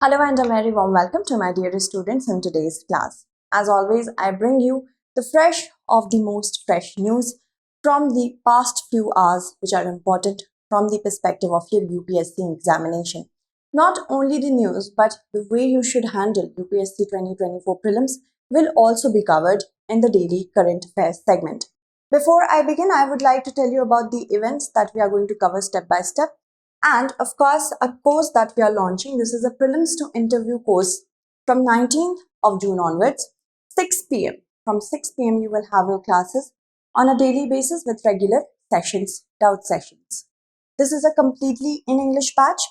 Hello and a very warm welcome to my dearest students in today's class. As always, I bring you the fresh of the most fresh news from the past few hours which are important from the perspective of your UPSC examination. Not only the news but the way you should handle UPSC 2024 prelims will also be covered in the daily current affairs segment. Before I begin, I would like to tell you about the events that we are going to cover step by step. And of course, a course that we are launching. This is a prelims to interview course from 19th of June onwards, 6 p.m. From 6 p.m. you will have your classes on a daily basis with regular sessions, doubt sessions. This is a completely in English batch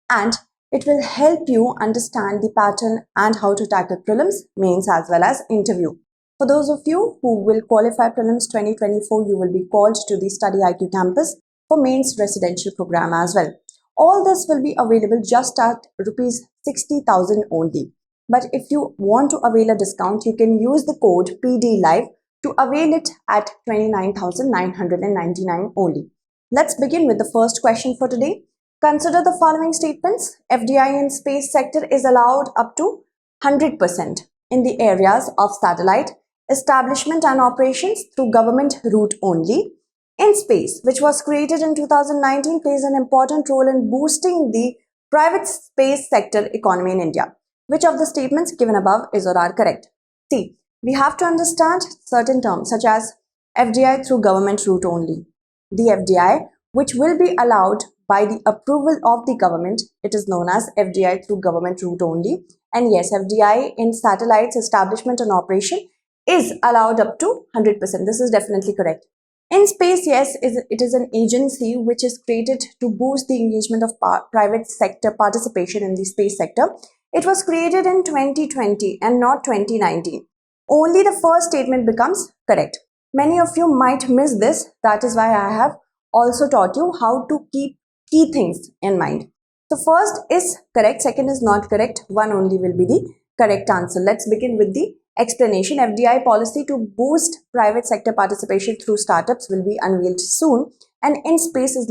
and it will help you understand the pattern and how to tackle prelims, mains as well as interview. For those of you who will qualify prelims 2024, you will be called to the StudyIQ campus for mains residential program as well. All this will be available just at rupees 60,000 only. But if you want to avail a discount, you can use the code PDLIVE to avail it at 29,999 only. Let's begin with the first question for today. Consider the following statements. FDI in space sector is allowed up to 100% in the areas of satellite, establishment and operations through government route only. In space, which was created in 2019, plays an important role in boosting the private space sector economy in India. Which of the statements given above is or are correct? See, we have to understand certain terms such as FDI through government route only. The FDI, which will be allowed by the approval of the government, it is known as FDI through government route only. And yes, FDI in satellites, establishment and operation is allowed up to 100%. This is definitely correct. In space, yes, it is an agency which is created to boost the engagement of private sector participation in the space sector. It was created in 2020 and not 2019. Only the first statement becomes correct. Many of you might miss this. That is why I have also taught you how to keep key things in mind. So first is correct, second is not correct. One only will be the correct answer. Let's begin with the explanation. FDI policy to boost private sector participation through startups will be unveiled soon, and in space is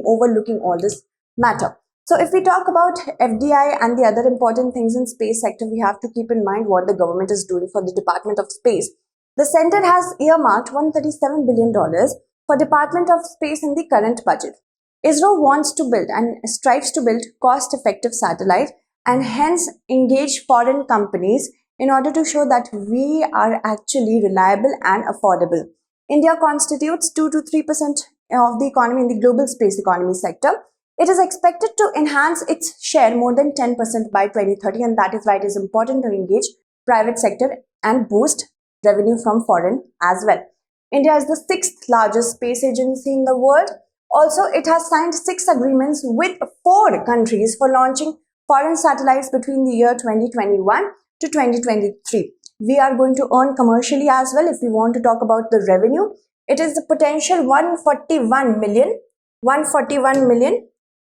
overlooking all this matter. So if we talk about FDI and the other important things in space sector, we have to keep in mind what the government is doing for the Department of Space. The center has earmarked $137 billion for Department of Space in the current budget. ISRO wants to build and strives to build cost-effective satellite and hence engage foreign companies in order to show that we are actually reliable and affordable. India constitutes 2 to 3% of the economy in the global space economy sector. It is expected to enhance its share more than 10% by 2030, and that is why it is important to engage private sector and boost revenue from foreign as well. India is the 6th largest space agency in the world. Also, it has signed 6 agreements with 4 countries for launching foreign satellites between the year 2021 to 2023. We are going to earn commercially as well. If we want to talk about the revenue, it is the potential 141 million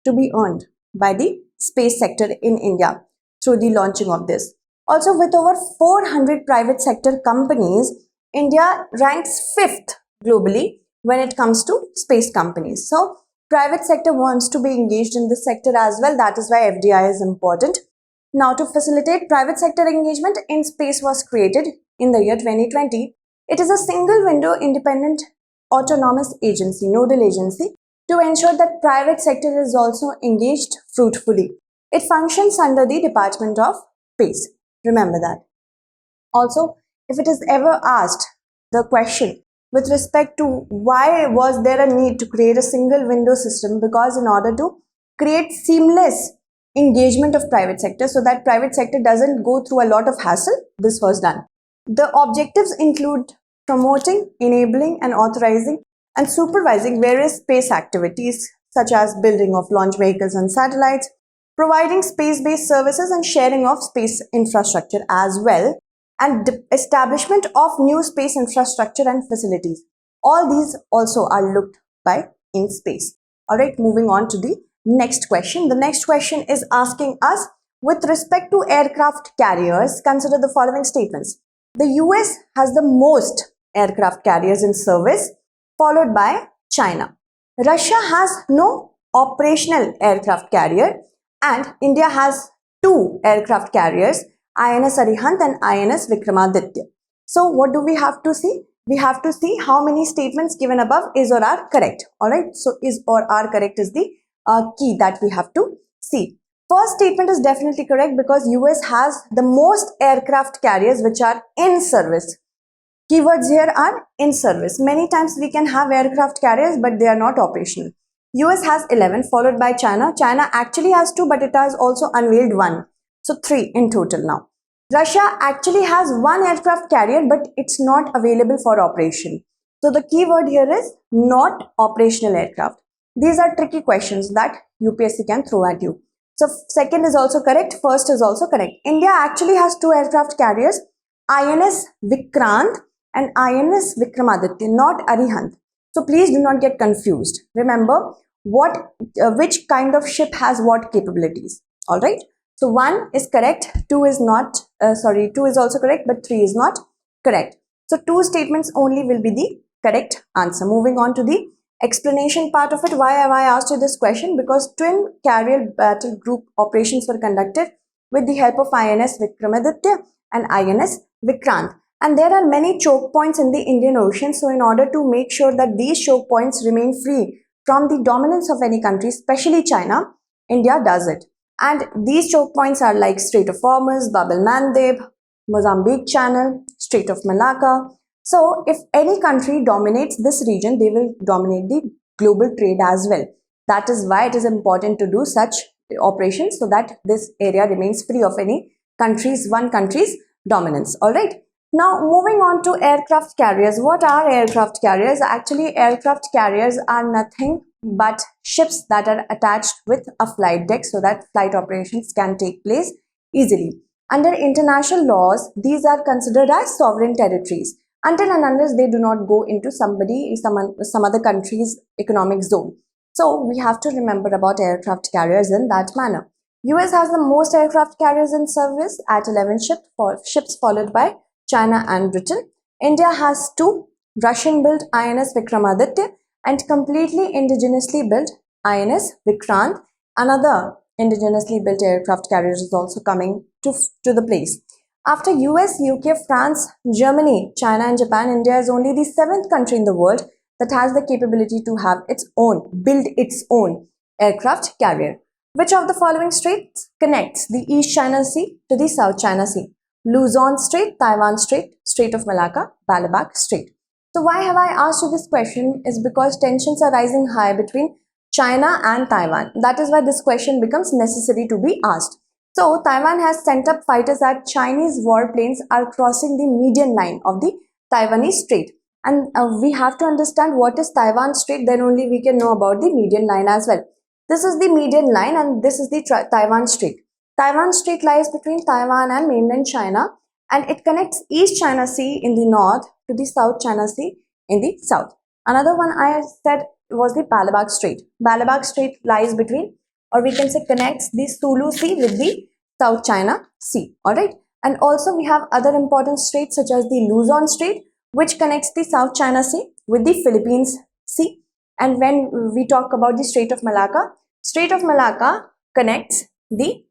to be earned by the space sector in India through the launching of this. Also, with over 400 private sector companies, India ranks 5th globally when it comes to space companies. So, private sector wants to be engaged in this sector as well. That is why FDI is important. Now, to facilitate private sector engagement in space was created in the year 2020. It is a single window independent autonomous agency, nodal agency, to ensure that private sector is also engaged fruitfully. It functions under the Department of Space. Remember that. Also, if it is ever asked the question with respect to why was there a need to create a single window system, because in order to create seamless engagement of private sector so that private sector doesn't go through a lot of hassle, this was done. The objectives include promoting, enabling and authorizing and supervising various space activities such as building of launch vehicles and satellites, providing space-based services and sharing of space infrastructure as well, and establishment of new space infrastructure and facilities. All these also are looked by in space. Alright, moving on to the next question. The next question is asking us, with respect to aircraft carriers, consider the following statements. The US has the most aircraft carriers in service, followed by China. Russia has no operational aircraft carrier and India has two aircraft carriers, INS Arihant and INS Vikramaditya. So what do we have to see? We have to see how many statements given above is or are correct. Alright, so is or are correct is the key that we have to see. First statement is definitely correct because US has the most aircraft carriers which are in service. Keywords here are in service. Many times we can have aircraft carriers but they are not operational. US has 11 followed by China. China actually has 2 but it has also unveiled 1. So 3 in total now. Russia actually has 1 aircraft carrier but it's not available for operation. So the keyword here is not operational aircraft. These are tricky questions that UPSC can throw at you. So second is also correct, first is also correct. India actually has 2 aircraft carriers, INS Vikrant and INS Vikramaditya, not Arihant. So please do not get confused. Remember which kind of ship has what capabilities. All right. So 1 is correct, 2 is not, 2 is also correct, but 3 is not correct. So 2 statements only will be the correct answer. Moving on to the explanation part of it. Why have I asked you this question? Because twin carrier battle group operations were conducted with the help of INS Vikramaditya and INS Vikrant. And there are many choke points in the Indian Ocean. So in order to make sure that these choke points remain free from the dominance of any country, especially China, India does it. And these choke points are like Strait of Hormuz, Bab el-Mandeb, Mozambique Channel, Strait of Malacca. So if any country dominates this region, they will dominate the global trade as well. That is why it is important to do such operations so that this area remains free of any one country's dominance. All right. Now moving on to aircraft carriers. What are aircraft carriers? Actually, aircraft carriers are nothing but ships that are attached with a flight deck so that flight operations can take place easily. Under international laws, these are considered as sovereign territories until and unless they do not go into some other country's economic zone. So we have to remember about aircraft carriers in that manner. US has the most aircraft carriers in service at 11 ships followed by China and Britain. India has 2 Russian-built INS Vikramaditya and completely indigenously built INS Vikrant. Another indigenously built aircraft carrier is also coming to the place. After US, UK, France, Germany, China and Japan, India is only the 7th country in the world that has the capability to have build its own aircraft carrier. Which of the following straits connects the East China Sea to the South China Sea? Luzon Strait, Taiwan Strait, Strait of Malacca, Balabac Strait. So why have I asked you this question is because tensions are rising high between China and Taiwan. That is why this question becomes necessary to be asked. So Taiwan has sent up fighters as Chinese warplanes are crossing the median line of the Taiwanese Strait. And we have to understand what is Taiwan Strait, then only we can know about the median line as well. This is the median line and this is the Taiwan Strait. Taiwan Strait lies between Taiwan and mainland China and it connects East China Sea in the north to the South China Sea in the south. Another one I said was the Balabac Strait. Balabac Strait lies between, or we can say connects, the Sulu Sea with the South China Sea. Alright. And also we have other important straits such as the Luzon Strait, which connects the South China Sea with the Philippines Sea. And when we talk about the Strait of Malacca connects the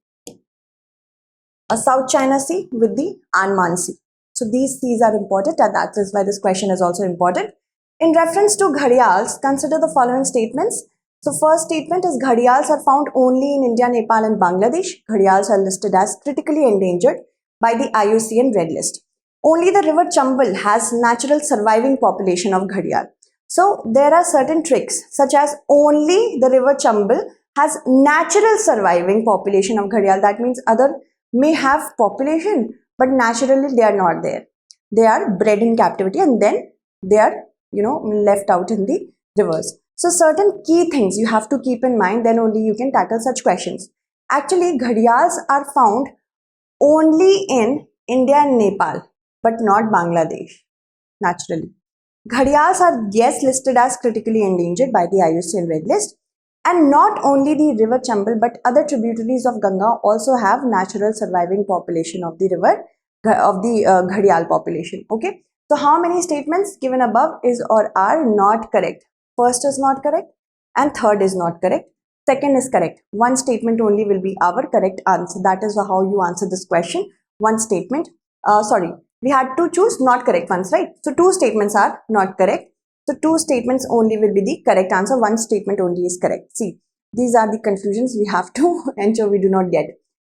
South China Sea with the Andaman Sea. So these seas are important and that is why this question is also important. In reference to Gharials, consider the following statements. So first statement is Gharials are found only in India, Nepal and Bangladesh. Gharials are listed as critically endangered by the IUCN Red List. Only the river Chambal has natural surviving population of Gharial. So there are certain tricks such as only the river Chambal has natural surviving population of Gharial. That means other may have population but naturally they are not there. They are bred in captivity and then they are left out in the rivers. So certain key things you have to keep in mind, then only you can tackle such questions. Actually, Gharials are found only in India and Nepal but not Bangladesh naturally. Gharials are listed as critically endangered by the IUCN Red List. And not only the river Chambal but other tributaries of Ganga also have natural surviving population of the river, of the Gharial population. Okay. So how many statements given above is or are not correct? First is not correct and third is not correct. Second is correct. One statement only will be our correct answer. That is how you answer this question. One statement. Sorry, we had to choose not correct ones, right? So two statements are not correct. So two statements only will be the correct answer. One statement only is correct. See, these are the confusions we have to ensure we do not get.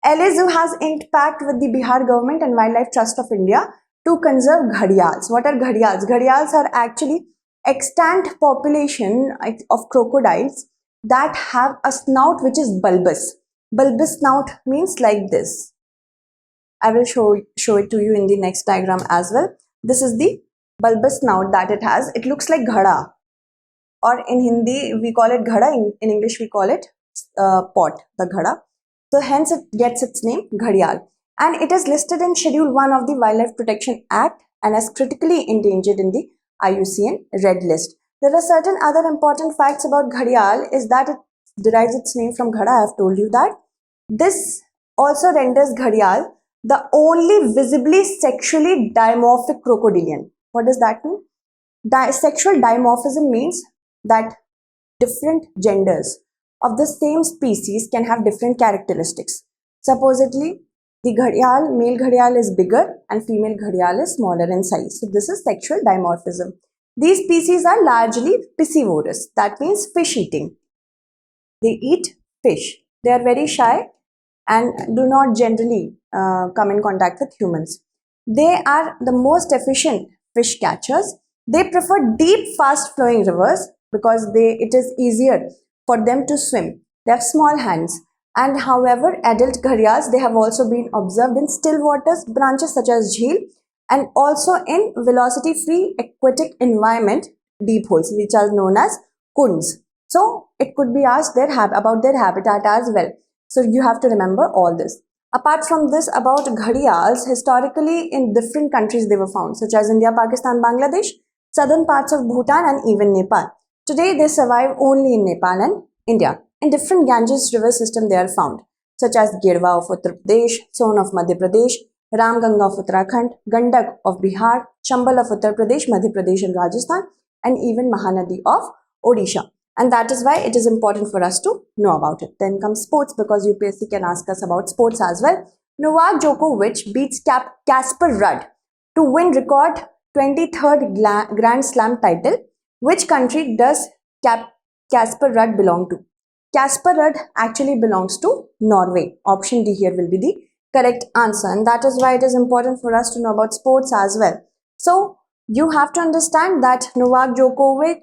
LSU has inked pact with the Bihar government and Wildlife Trust of India to conserve gharials. What are gharials? Gharials are actually extant population of crocodiles that have a snout which is bulbous. Bulbous snout means like this. I will show it to you in the next diagram as well. This is the bulbous snout that it has. It looks like ghada, or in Hindi we call it ghada. In English we call it pot, the ghada. So hence it gets its name gharial, and it is listed in Schedule 1 of the Wildlife Protection Act and as critically endangered in the IUCN Red List. There are certain other important facts about gharial is that it derives its name from ghada. I have told you that. This also renders gharial the only visibly sexually dimorphic crocodilian. What does that mean? Sexual dimorphism means that different genders of the same species can have different characteristics. Supposedly, the gharial, male gharial is bigger and female gharial is smaller in size. So this is sexual dimorphism. These species are largely piscivorous. That means fish eating. They eat fish. They are very shy and do not generally come in contact with humans. They are the most efficient fish catchers. They prefer deep, fast-flowing rivers because it is easier for them to swim. They have small hands. And however, adult gharials, they have also been observed in still waters, branches such as jheel, and also in velocity-free aquatic environment, deep holes, which are known as kunds. So it could be asked about their habitat as well. So you have to remember all this. Apart from this, about gharials, historically in different countries they were found, such as India, Pakistan, Bangladesh, southern parts of Bhutan and even Nepal. Today they survive only in Nepal and India. In different Ganges river system they are found, such as Girwa of Uttar Pradesh, Son of Madhya Pradesh, Ramganga of Uttarakhand, Gandak of Bihar, Chambal of Uttar Pradesh, Madhya Pradesh and Rajasthan, and even Mahanadi of Odisha. And that is why it is important for us to know about it. Then comes sports, because UPSC can ask us about sports as well. Novak Djokovic beats Casper Ruud to win record 23rd Grand Slam title. Which country does Casper Ruud belong to? Casper Ruud actually belongs to Norway. Option D here will be the correct answer, and that is why it is important for us to know about sports as well. So you have to understand that Novak Djokovic,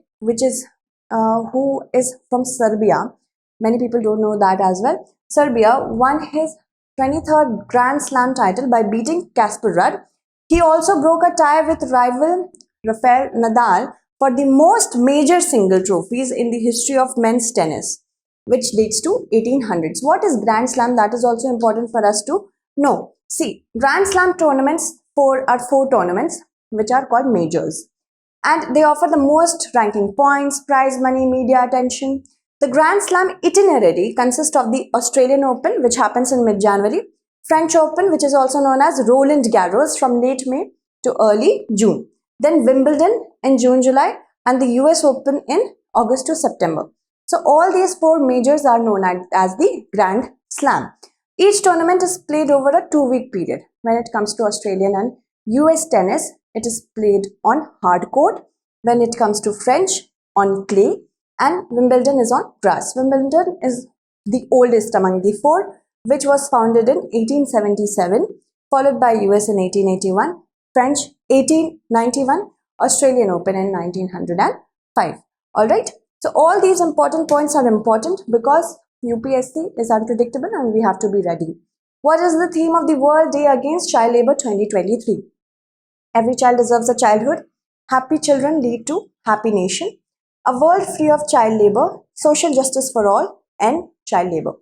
who is from Serbia, many people don't know that as well. Serbia won his 23rd Grand Slam title by beating Casper Ruud. He also broke a tie with rival Rafael Nadal for the most major single trophies in the history of men's tennis, which dates to 1800s. What is Grand Slam? That is also important for us to know. See, Grand Slam tournaments are four tournaments which are called majors, and they offer the most ranking points, prize money, media attention. The Grand Slam itinerary consists of the Australian Open, which happens in mid-January, French Open, which is also known as Roland Garros, from late May to early June, then Wimbledon in June-July, and the US Open in August to September. So all these four majors are known as the Grand Slam. Each tournament is played over a 2-week period. When it comes to Australian and US tennis, it is played on hard court. When it comes to French, on clay, and Wimbledon is on grass. Wimbledon is the oldest among the four, which was founded in 1877, followed by US in 1881, French 1891, Australian Open in 1905. Alright, so all these important points are important because UPSC is unpredictable and we have to be ready. What is the theme of the World Day Against Child Labour 2023? Every child deserves a childhood. Happy children lead to happy nation. A world free of child labour, social justice for all, and child labour.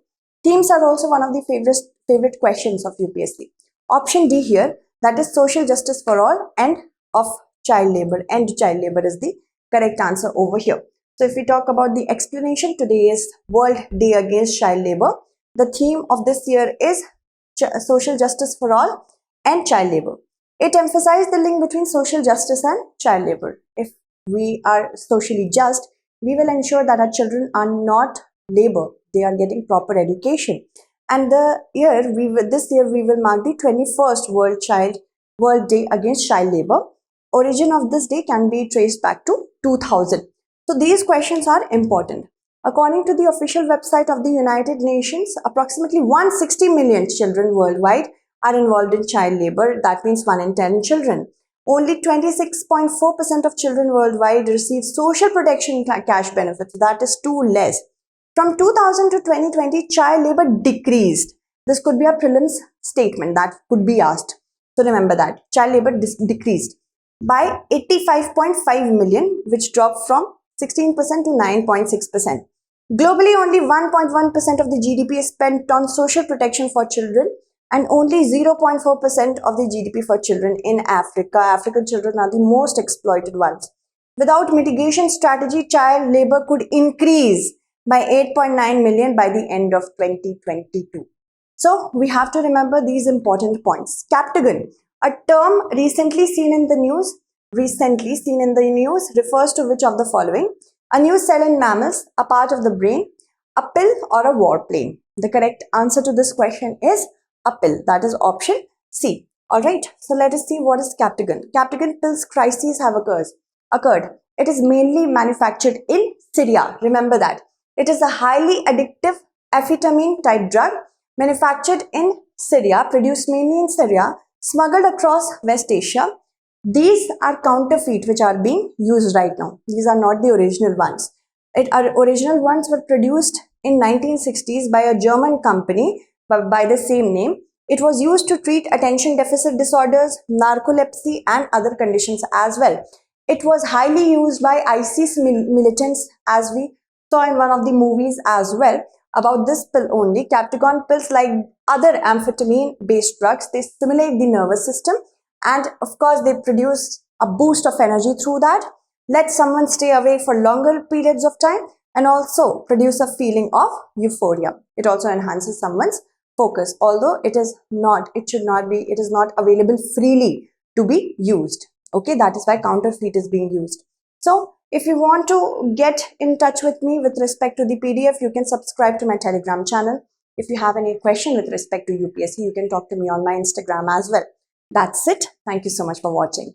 Themes are also one of the favorite questions of UPSC. Option D here, that is social justice for all and of child labour. End child labour is the correct answer over here. So if we talk about the explanation, today is World Day Against Child Labour. The theme of this year is social justice for all and child labour. It emphasized the link between social justice and child labour. If we are socially just, we will ensure that our children are not labor They are getting proper education. And this year we will mark the 21st World Day Against Child Labor. Origin of this day can be traced back to 2000. So these questions are important. According to the official website of the United Nations, approximately 160 million children worldwide are involved in child labor. That means 1 in 10 children. Only 26.4% of children worldwide receive social protection cash benefits. That is too less. From 2000 to 2020, child labor decreased. This could be a prelims statement that could be asked. So remember that. Child labor decreased by 85.5 million, which dropped from 16% to 9.6%. Globally, only 1.1% of the GDP is spent on social protection for children, and only 0.4% of the GDP for children in Africa. African children are the most exploited ones. Without mitigation strategy, child labor could increase by 8.9 million by the end of 2022. So we have to remember these important points. Captagon, a term recently seen in the news, refers to which of the following? A new cell in mammals, a part of the brain, a pill, or a warplane? The correct answer to this question is a pill. That is option C. Alright, so let us see what is Captagon. Captagon pills crises have occurred. It is mainly manufactured in Syria. Remember that. It is a highly addictive amphetamine type drug manufactured in Syria, produced mainly in Syria, smuggled across West Asia. These are counterfeit which are being used right now. These are not the original ones. Original ones were produced in 1960s by a German company by the same name. It was used to treat attention deficit disorders, narcolepsy, and other conditions as well. It was highly used by ISIS militants, as we saw in one of the movies as well. About this pill only, Captagon pills, like other amphetamine-based drugs, they stimulate the nervous system, and of course they produce a boost of energy through that, let someone stay away for longer periods of time, and also produce a feeling of euphoria. It also enhances someone's focus, although it is not available freely to be used. Okay, that is why counterfeit is being used. So if you want to get in touch with me with respect to the PDF, you can subscribe to my Telegram channel. If you have any question with respect to UPSC, you can talk to me on my Instagram as well. That's it. Thank you so much for watching.